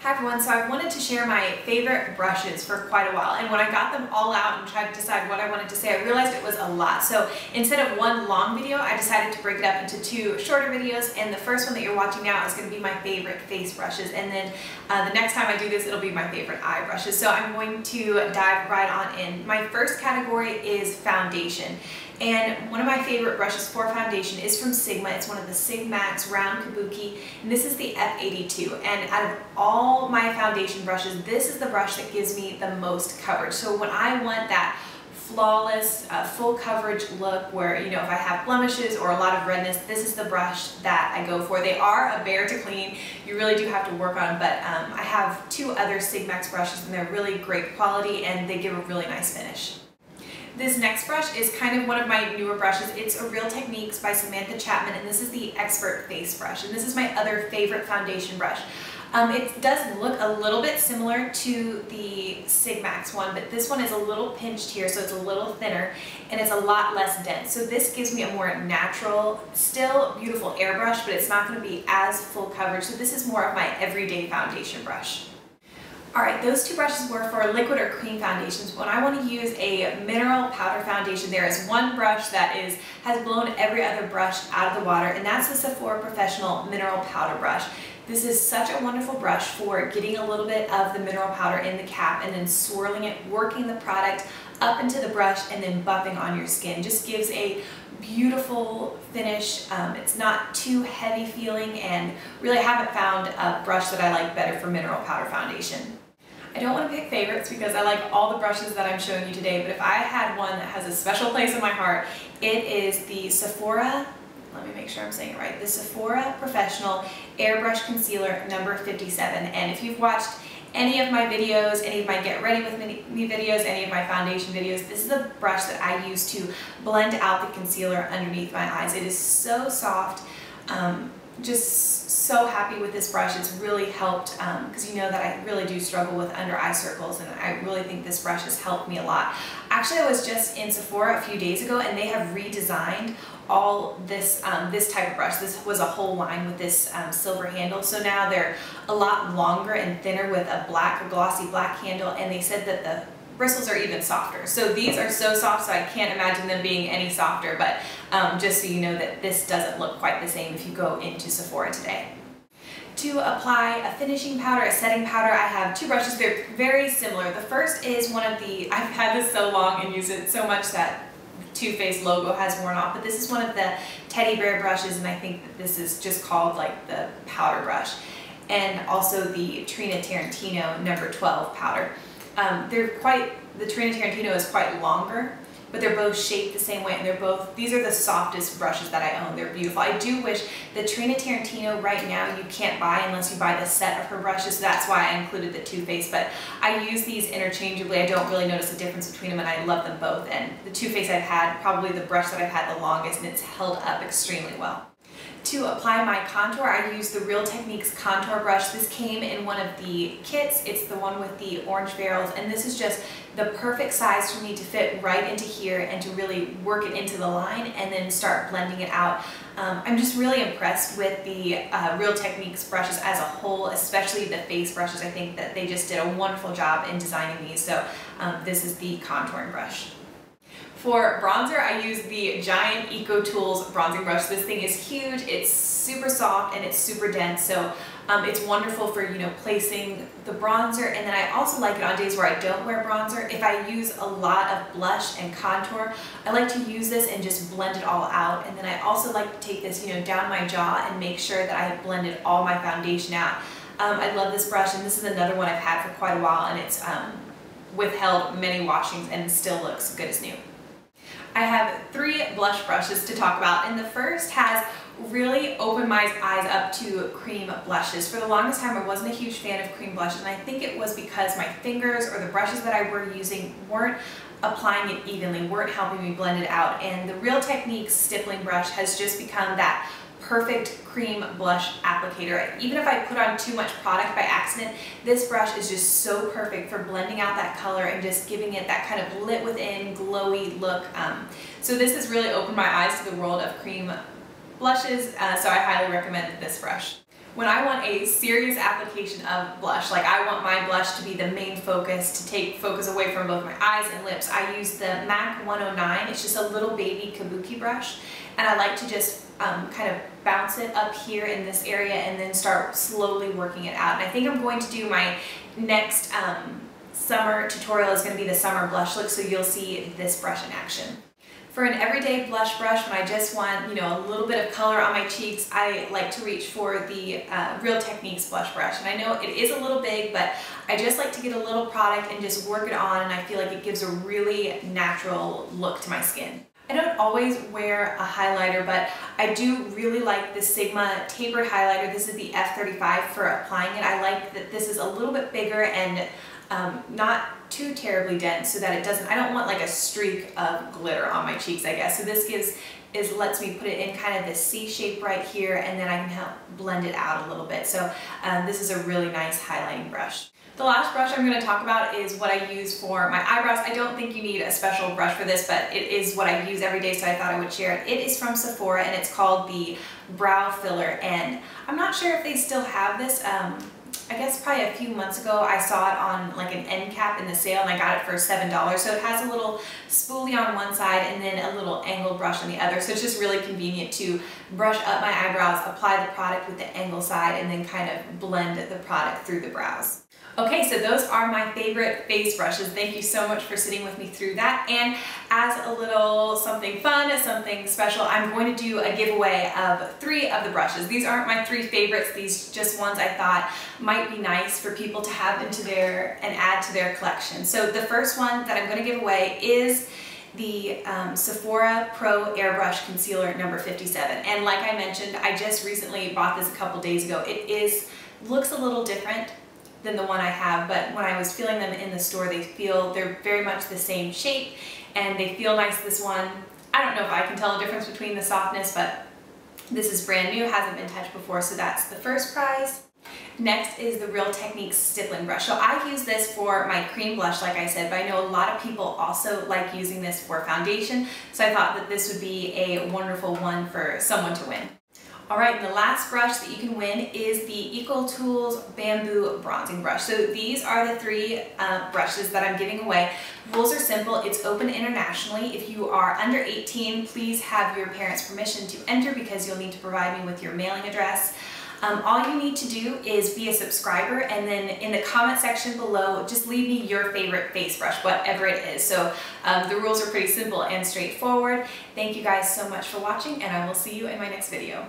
Hi everyone, so I wanted to share my favorite brushes for quite a while, and when I got them all out and tried to decide what I wanted to say, I realized it was a lot. So instead of one long video, I decided to break it up into two shorter videos, and the first one that you're watching now is going to be my favorite face brushes, and then the next time I do this, it'll be my favorite eye brushes. So I'm going to dive right on in. My first category is foundation. And one of my favorite brushes for foundation is from Sigma. It's one of the Sigmax Round Kabuki, and this is the F82. And out of all my foundation brushes, this is the brush that gives me the most coverage. So when I want that flawless, full coverage look where, if I have blemishes or a lot of redness, this is the brush that I go for. They are a bear to clean. You really do have to work on them, but I have two other Sigmax brushes, and they're really great quality, and they give a really nice finish. This next brush is kind of one of my newer brushes. It's a Real Techniques by Samantha Chapman, and this is the Expert Face Brush, and this is my other favorite foundation brush. It does look a little bit similar to the Sigmax one, but this one is a little pinched here, so it's a little thinner, and it's a lot less dense. So this gives me a more natural, still beautiful airbrush, but it's not going to be as full coverage. So this is more of my everyday foundation brush. Alright, those two brushes were for liquid or cream foundations. When I want to use a mineral powder foundation, there is one brush that has blown every other brush out of the water, and that's the Sephora Professional Mineral Powder Brush. This is such a wonderful brush for getting a little bit of the mineral powder in the cap and then swirling it, working the product up into the brush, and then buffing on your skin. Just gives a beautiful finish. It's not too heavy feeling, and really haven't found a brush that I like better for mineral powder foundation. I don't want to pick favorites because I like all the brushes that I'm showing you today, but if I had one that has a special place in my heart, it is the Sephora, let me make sure I'm saying it right, the Sephora Professional Airbrush Concealer number 57. And if you've watched any of my videos, any of my Get Ready With Me videos, any of my foundation videos, this is the brush that I use to blend out the concealer underneath my eyes. It is so soft. Just so happy with this brush. It's really helped because you know that I really do struggle with under eye circles, and I really think this brush has helped me a lot. Actually, I was just in Sephora a few days ago, and they have redesigned all this this type of brush. This was a whole line with this silver handle, so now they're a lot longer and thinner with a glossy black handle, and they said that the bristles are even softer. So these are so soft, so I can't imagine them being any softer, but just so you know that this doesn't look quite the same if you go into Sephora today. To apply a finishing powder, a setting powder, I have two brushes. They're very similar. The first is one of the, I've had this so long and used it so much that Too Faced logo has worn off, but this is one of the teddy bear brushes, and I think that this is just called like the powder brush. And also the Trina Tarantino number 12 powder. The Trina Tarantino is quite longer, but they're both shaped the same way, and these are the softest brushes that I own. They're beautiful. I do wish the Trina Tarantino right now you can't buy unless you buy the set of her brushes, so that's why I included the Too Faced, but I use these interchangeably. I don't really notice a difference between them, and I love them both, and the Too Faced I've had, probably the brush that I've had the longest, and it's held up extremely well. To apply my contour, I use the Real Techniques contour brush. This came in one of the kits. It's the one with the orange barrels, and this is just the perfect size for me to fit right into here and to really work it into the line and then start blending it out. I'm just really impressed with the Real Techniques brushes as a whole, especially the face brushes. I think that they just did a wonderful job in designing these. So this is the contouring brush. For bronzer, I use the Giant Eco Tools bronzing brush. This thing is huge, it's super soft, and it's super dense, so it's wonderful for placing the bronzer. And then I also like it on days where I don't wear bronzer. If I use a lot of blush and contour, I like to use this and just blend it all out. And then I also like to take this down my jaw and make sure that I have blended all my foundation out. I love this brush, and this is another one I've had for quite a while, and it's withheld many washings and still looks good as new. I have three blush brushes to talk about, and the first has really opened my eyes up to cream blushes. For the longest time, I wasn't a huge fan of cream blushes, and I think it was because my fingers or the brushes that I were using weren't applying it evenly, weren't helping me blend it out, and the Real Techniques stippling brush has just become that perfect cream blush applicator. Even if I put on too much product by accident, this brush is just so perfect for blending out that color and just giving it that kind of lit within, glowy look. So this has really opened my eyes to the world of cream blushes, so I highly recommend this brush. When I want a serious application of blush, like I want my blush to be the main focus, to take focus away from both my eyes and lips, I use the MAC 109. It's just a little baby kabuki brush, and I like to just kind of bounce it up here in this area and then start slowly working it out. And I think I'm going to do my next summer tutorial is going to be the summer blush look, so you'll see this brush in action. For an everyday blush brush, when I just want, you know, a little bit of color on my cheeks, I like to reach for the Real Techniques blush brush. And I know it is a little big, but I just like to get a little product and just work it on, and I feel like it gives a really natural look to my skin. I don't always wear a highlighter, but I do really like the Sigma tapered highlighter. This is the F35 for applying it. I like that this is a little bit bigger and not too terribly dense, so that it doesn't, I don't want like a streak of glitter on my cheeks, I guess. So this lets me put it in kind of this C shape right here, and then I can help blend it out a little bit. So this is a really nice highlighting brush. The last brush I'm going to talk about is what I use for my eyebrows. I don't think you need a special brush for this, but it is what I use every day, so I thought I would share it. It is from Sephora, and it's called the Brow Filler, and I'm not sure if they still have this. I guess probably a few months ago I saw it on like an end cap in the sale, and I got it for $7. So it has a little spoolie on one side and then a little angled brush on the other. So it's just really convenient to brush up my eyebrows, apply the product with the angle side, and then kind of blend the product through the brows. Okay, so those are my favorite face brushes. Thank you so much for sitting with me through that. And as a little something fun, something special, I'm going to do a giveaway of 3 of the brushes. These aren't my 3 favorites, these just ones I thought might be nice for people to have into their, and add to their collection. So the first one that I'm going to give away is the Sephora Pro Airbrush Concealer number 57. And like I mentioned, I just recently bought this a couple days ago. It looks a little different than the one I have, but when I was feeling them in the store, they're very much the same shape, and they feel nice. This one, I don't know if I can tell the difference between the softness, but this is brand new, hasn't been touched before, so that's the first prize. Next is the Real Techniques Stippling brush. So I use this for my cream blush, like I said, but I know a lot of people also like using this for foundation, so I thought that this would be a wonderful one for someone to win. Alright, and the last brush that you can win is the Eco Tools Bamboo Bronzing Brush. So these are the 3 brushes that I'm giving away. Rules are simple. It's open internationally. If you are under 18, please have your parents' permission to enter, because you'll need to provide me with your mailing address. All you need to do is be a subscriber, and then in the comment section below, just leave me your favorite face brush, whatever it is. So the rules are pretty simple and straightforward. Thank you guys so much for watching, and I will see you in my next video.